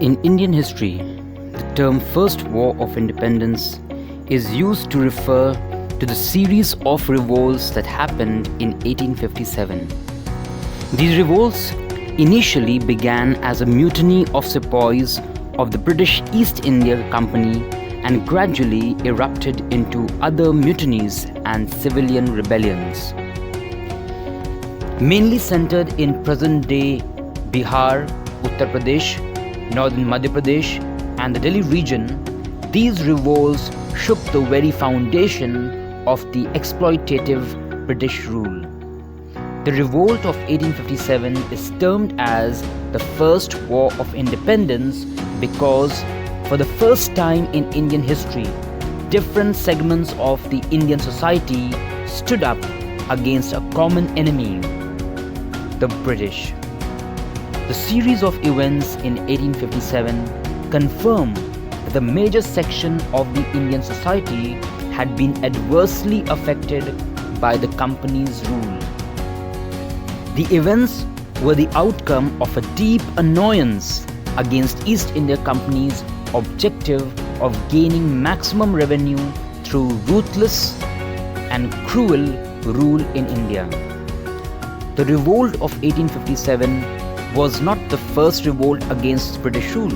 In Indian history, the term First War of Independence is used to refer to the series of revolts that happened in 1857. These revolts initially began as a mutiny of sepoys of the British East India Company and gradually erupted into other mutinies and civilian rebellions. Mainly centered in present-day Bihar, Uttar Pradesh, northern Madhya Pradesh and the Delhi region, these revolts shook the very foundation of the exploitative British rule. The revolt of 1857 is termed as the First War of Independence because for the first time in Indian history, different segments of the Indian society stood up against a common enemy, the British. The series of events in 1857 confirmed that the major section of the Indian society had been adversely affected by the company's rule. The events were the outcome of a deep annoyance against East India Company's objective of gaining maximum revenue through ruthless and cruel rule in India. The revolt of 1857 was not the first revolt against British rule.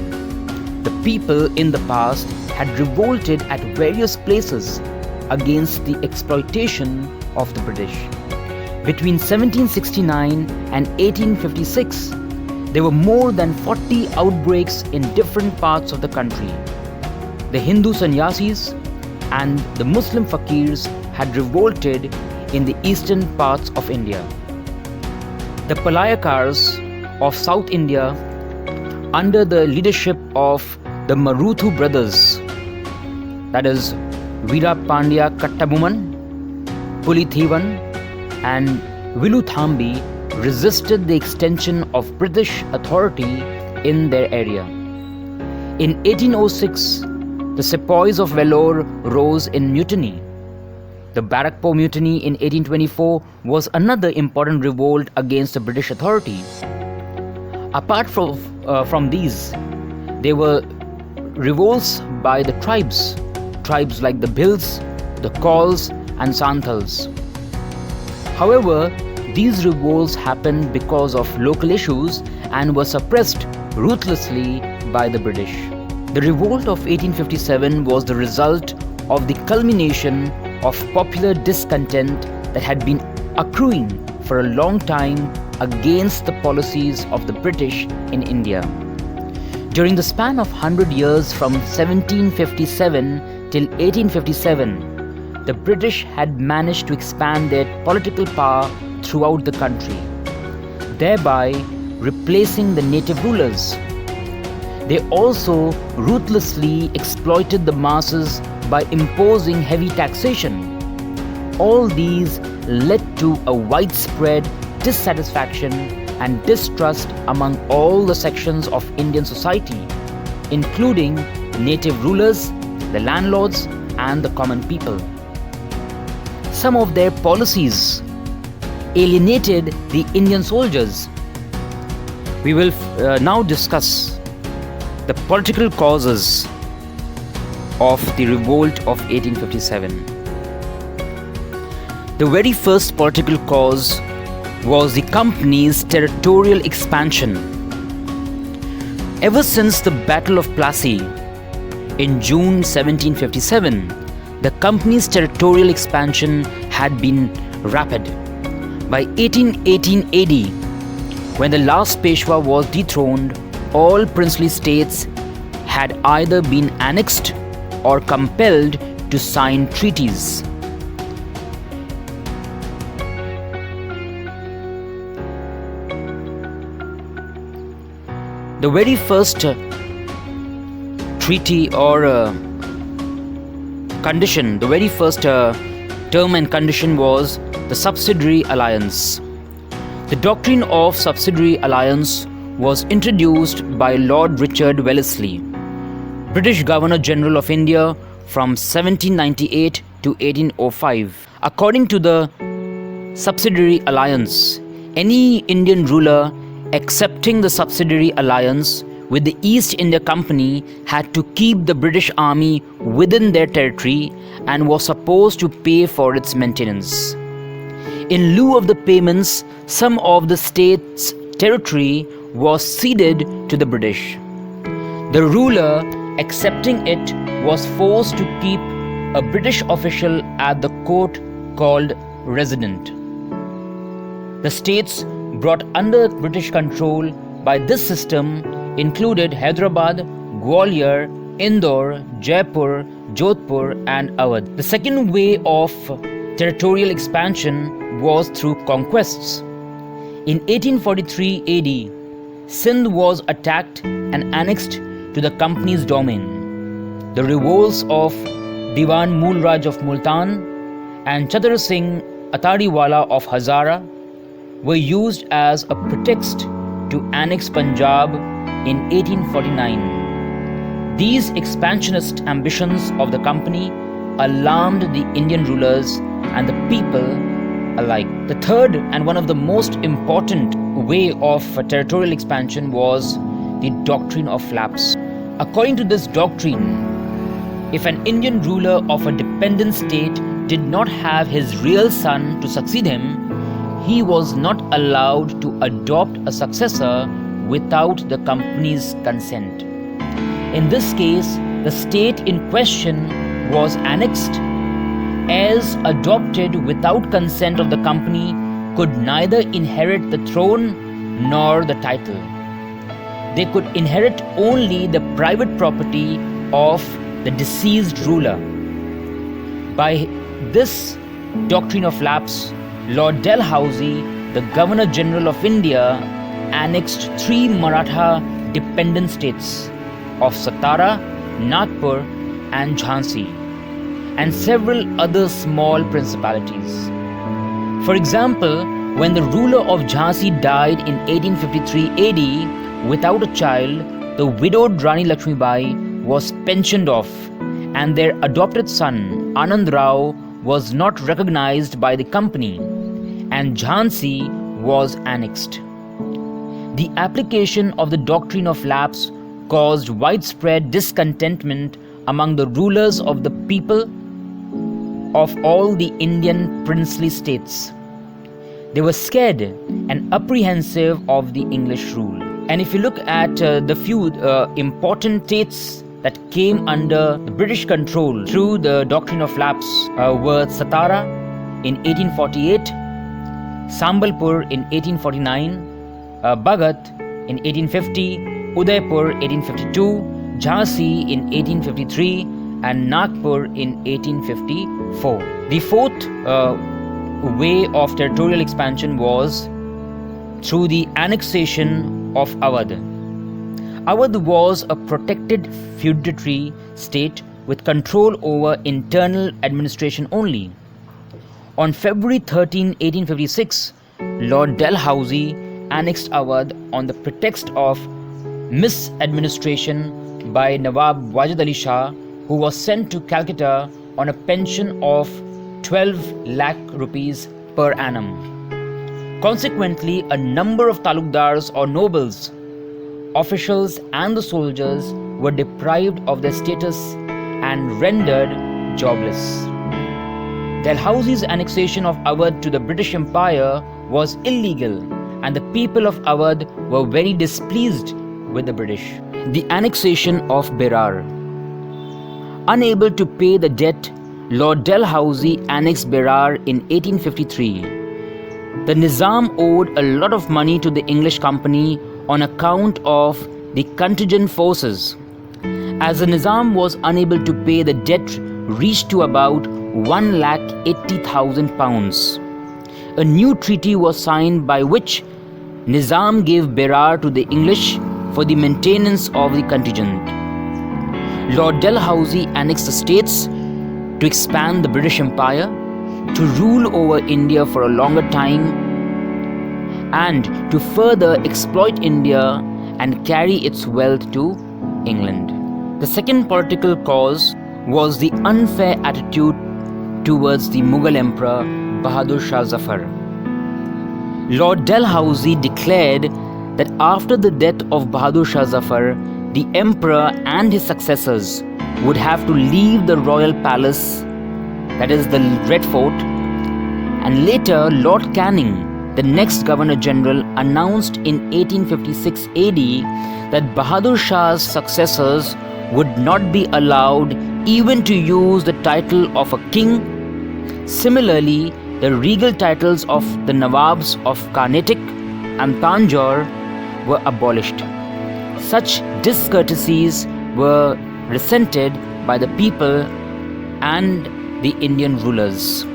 The people in the past had revolted at various places against the exploitation of the British. Between 1769 and 1856, there were more than 40 outbreaks in different parts of the country. The Hindu sannyasis and the Muslim fakirs had revolted in the eastern parts of India. The Palayakars of South India, under the leadership of the Maruthu brothers, that is Veera Pandya Kattabomman, Pulithivan and Viluthambi, resisted the extension of British authority in their area. In 1806, the sepoys of Vellore rose in mutiny. The Barakpur mutiny in 1824 was another important revolt against the British authority. Apart from these, there were revolts by the tribes like the Bhils, the Kauls and Santals. However, these revolts happened because of local issues and were suppressed ruthlessly by the British. The revolt of 1857 was the result of the culmination of popular discontent that had been accruing for a long time against the policies of the British in India. During the span of 100 years from 1757 till 1857, the British had managed to expand their political power throughout the country, thereby replacing the native rulers. They also ruthlessly exploited the masses by imposing heavy taxation. All these led to a widespread dissatisfaction and distrust among all the sections of Indian society, including the native rulers, the landlords, and the common people. Some of their policies alienated the Indian soldiers. We will now discuss the political causes of the revolt of 1857. The very first political cause was the company's territorial expansion. Ever since the Battle of Plassey in June 1757, the company's territorial expansion had been rapid. By 1818 AD, when the last Peshwa was dethroned, all princely states had either been annexed or compelled to sign treaties. The very first treaty or condition, the very first term and condition was the Subsidiary Alliance. The doctrine of Subsidiary Alliance was introduced by Lord Richard Wellesley, British Governor General of India from 1798 to 1805. According to the Subsidiary Alliance, any Indian ruler accepting the Subsidiary Alliance with the East India Company had to keep the British Army within their territory and was supposed to pay for its maintenance. In lieu of the payments, some of the state's territory was ceded to the British. The ruler, accepting it, was forced to keep a British official at the court called resident. The states brought under British control by this system included Hyderabad, Gwalior, Indore, Jaipur, Jodhpur and Awadh. The second way of territorial expansion was through conquests. In 1843 AD, Sindh was attacked and annexed to the company's domain. The revolts of Diwan Mulraj of Multan and Chadar Singh Atariwala of Hazara were used as a pretext to annex Punjab in 1849. These expansionist ambitions of the company alarmed the Indian rulers and the people alike. The third and one of the most important way of territorial expansion was the Doctrine of Flaps. According to this doctrine, if an Indian ruler of a dependent state did not have his real son to succeed him, he was not allowed to adopt a successor without the company's consent. In this case, the state in question was annexed. Heirs adopted without consent of the company could neither inherit the throne nor the title. They could inherit only the private property of the deceased ruler. By this Doctrine of Flaps, Lord Dalhousie, the Governor General of India, annexed 3 Maratha dependent states of Satara, Nagpur and Jhansi, and several other small principalities. For example, when the ruler of Jhansi died in 1853 AD without a child, the widowed Rani Lakshmibai was pensioned off, and their adopted son Anand Rao was not recognized by the company, and Jhansi was annexed. The application of the Doctrine of Flaps caused widespread discontentment among the rulers of the people of all the Indian princely states. They were scared and apprehensive of the English rule. And if you look at the few important states that came under the British control through the Doctrine of Flaps were Satara in 1848, Sambalpur in 1849, Bhagat in 1850, Udaipur 1852, Jhansi in 1853 and Nagpur in 1854. The fourth way of territorial expansion was through the annexation of Awadh. Awadh was a protected feudatory state with control over internal administration only. On February 13, 1856, Lord Dalhousie annexed Awadh on the pretext of misadministration by Nawab Wajid Ali Shah, who was sent to Calcutta on a pension of 12 lakh rupees per annum. Consequently, a number of talukdars or nobles, officials and the soldiers were deprived of their status and rendered jobless. Dalhousie's annexation of Awadh to the British Empire was illegal, and the people of Awadh were very displeased with the British. The annexation of Berar. Unable to pay the debt, Lord Dalhousie annexed Berar in 1853. The Nizam owed a lot of money to the English company on account of the contingent forces. As the Nizam was unable to pay, the debt reached to about £1,80,000. A new treaty was signed by which Nizam gave Berar to the English for the maintenance of the contingent. Lord Dalhousie annexed the states to expand the British Empire, to rule over India for a longer time, and to further exploit India and carry its wealth to England. The second political cause was the unfair attitude towards the Mughal Emperor Bahadur Shah Zafar. Lord Dalhousie declared that after the death of Bahadur Shah Zafar, the emperor and his successors would have to leave the royal palace, that is the Red Fort, and later Lord Canning, the next Governor General, announced in 1856 AD that Bahadur Shah's successors would not be allowed even to use the title of a king. Similarly, the regal titles of the Nawabs of Carnatic and Tanjore were abolished. Such discourtesies were resented by the people and the Indian rulers.